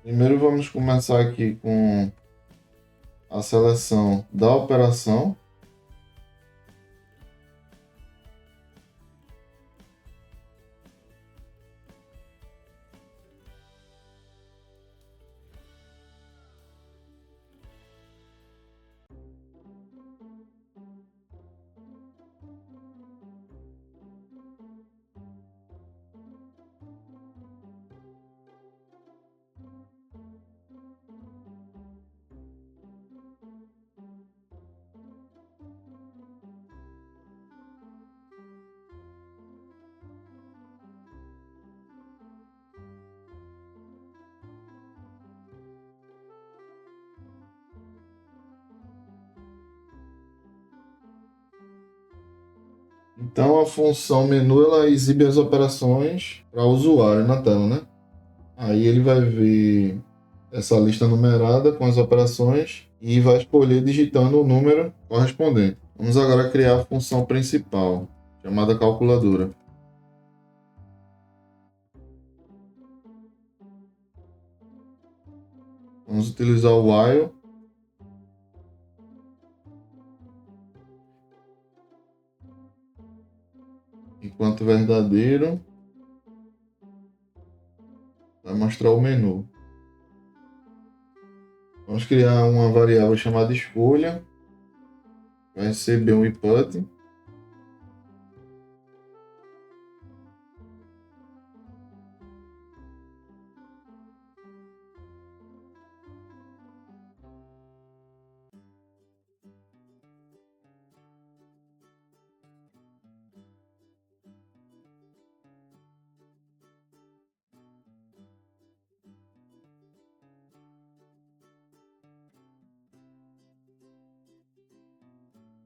Primeiro vamos começar aqui com a seleção da operação. Então a função menu ela exibe as operações para o usuário na tela, né? Aí ele vai ver essa lista numerada com as operações e vai escolher digitando o número correspondente. Vamos agora criar a função principal, chamada calculadora. Vamos utilizar o while. Enquanto verdadeiro, vai mostrar o menu. Vamos criar uma variável chamada escolha. Vai receber um input.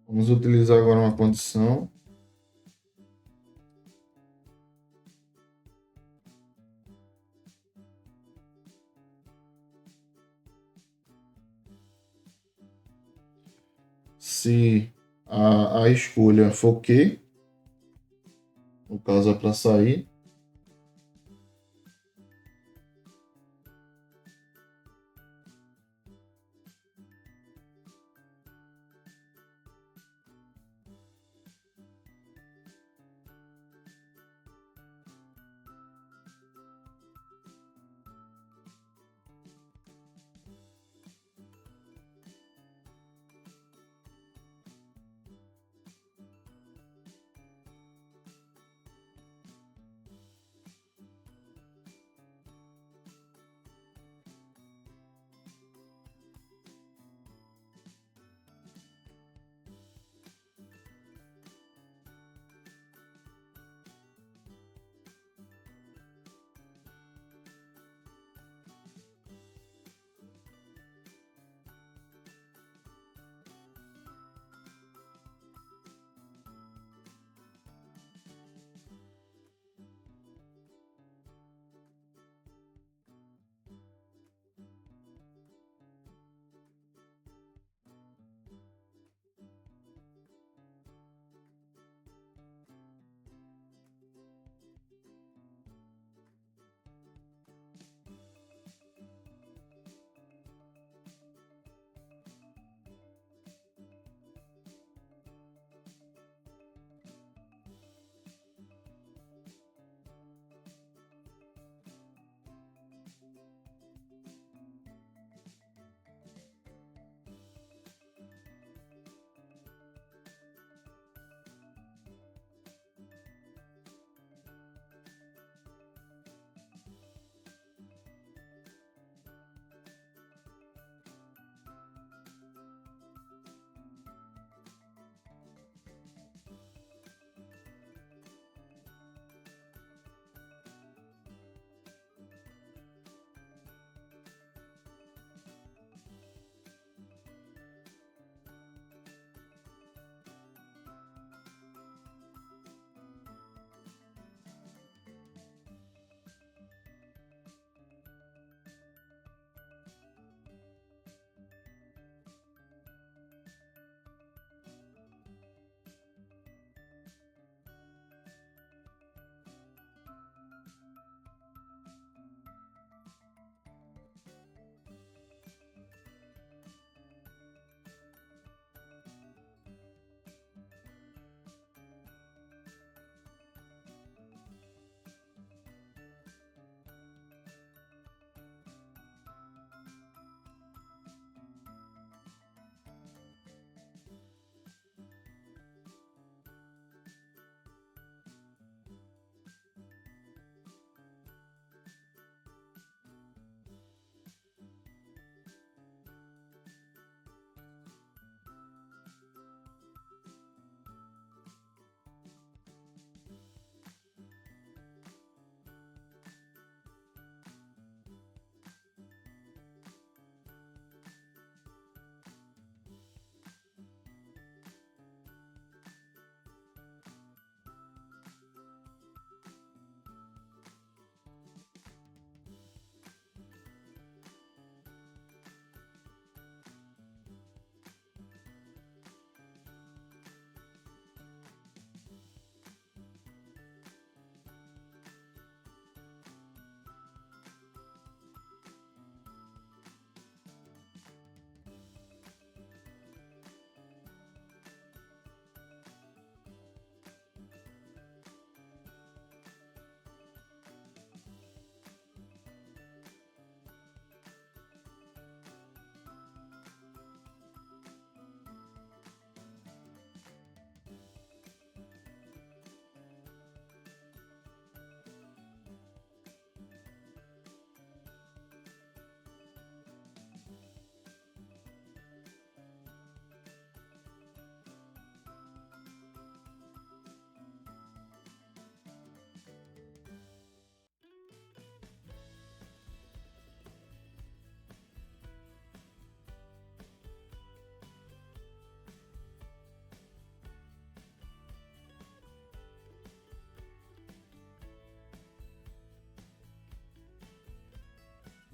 Vamos utilizar agora uma condição. Se a escolha for Q, no caso é para sair,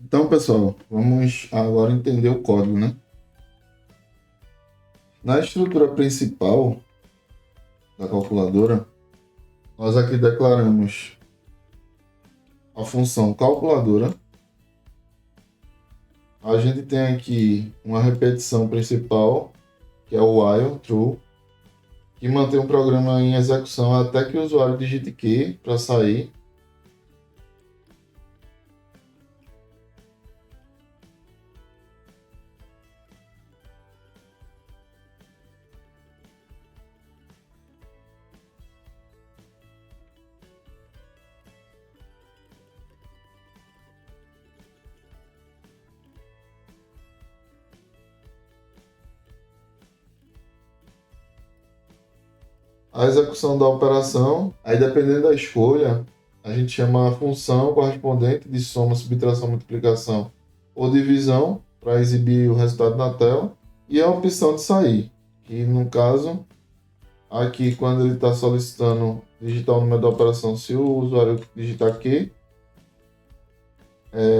Então, pessoal, vamos agora entender o código, né? Na estrutura principal da calculadora, nós aqui declaramos a função calculadora. A gente tem aqui uma repetição principal, que é o while true, que mantém o programa em execução até que o usuário digite Q para sair. A execução da operação, aí dependendo da escolha, a gente chama a função correspondente de soma, subtração, multiplicação ou divisão para exibir o resultado na tela, e a opção de sair, que no caso, aqui quando ele está solicitando digitar o número da operação, se o usuário digitar Q,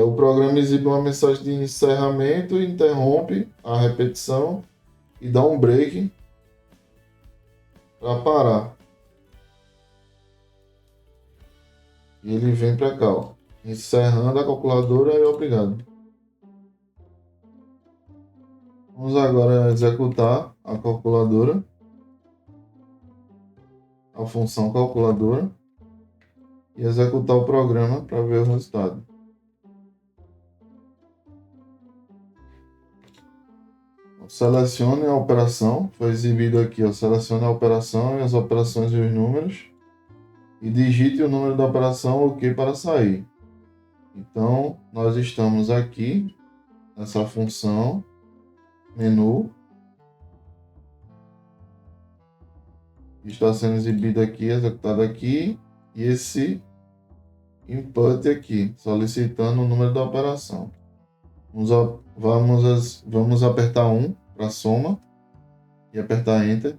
o programa exibe uma mensagem de encerramento, interrompe a repetição e dá um break para parar. E ele vem para cá, ó, encerrando a calculadora e obrigado. Vamos agora executar a calculadora, a função calculadora, e executar o programa para ver o resultado. Selecione a operação, foi exibido aqui, ó, selecione a operação e as operações e os números, e digite o número da operação OK para sair. Então, nós estamos aqui nessa função, menu, está sendo exibido aqui, executado aqui, e esse input aqui, solicitando o número da operação. Vamos apertar 1 para soma e apertar Enter.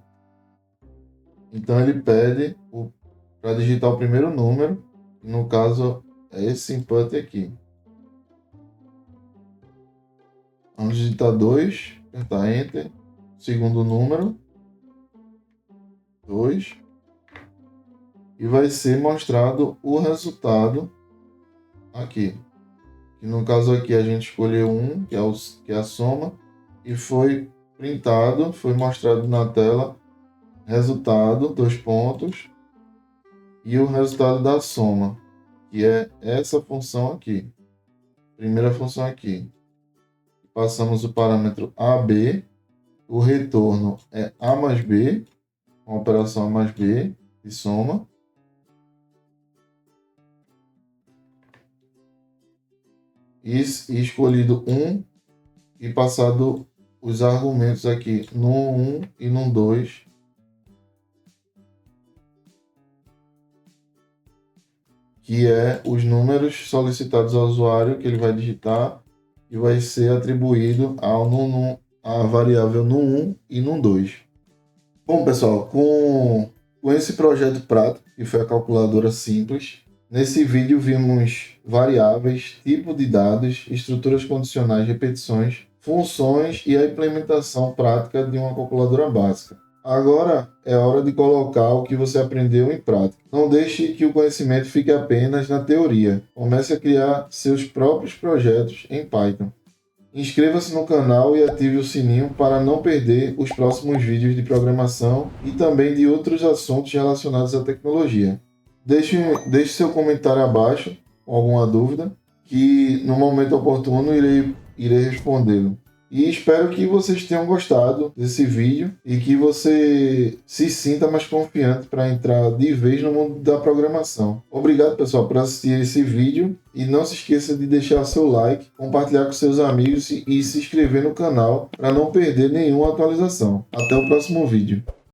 Então ele pede para digitar o primeiro número, que no caso é esse input aqui. Vamos digitar 2, apertar Enter, segundo número, 2, e vai ser mostrado o resultado aqui. Que no caso aqui a gente escolheu 1, que é a soma, e foi printado, foi mostrado na tela, resultado, 2 pontos, e o resultado da soma, que é essa função aqui, primeira função aqui. Passamos o parâmetro AB, o retorno é A mais B, uma operação A mais B de soma. E escolhido 1 e passado os argumentos aqui no 1 e no 2. Que é os números solicitados ao usuário que ele vai digitar e vai ser atribuído à variável no 1 e no 2. Bom, pessoal, com esse projeto prático, que foi a calculadora simples, nesse vídeo vimos variáveis, tipo de dados, estruturas condicionais, repetições, funções e a implementação prática de uma calculadora básica. Agora é hora de colocar o que você aprendeu em prática. Não deixe que o conhecimento fique apenas na teoria. Comece a criar seus próprios projetos em Python. Inscreva-se no canal e ative o sininho para não perder os próximos vídeos de programação e também de outros assuntos relacionados à tecnologia. Deixe seu comentário abaixo com alguma dúvida, que no momento oportuno irei respondê-lo. E espero que vocês tenham gostado desse vídeo e que você se sinta mais confiante para entrar de vez no mundo da programação. Obrigado, pessoal, por assistir esse vídeo e não se esqueça de deixar seu like, compartilhar com seus amigos e se inscrever no canal para não perder nenhuma atualização. Até o próximo vídeo.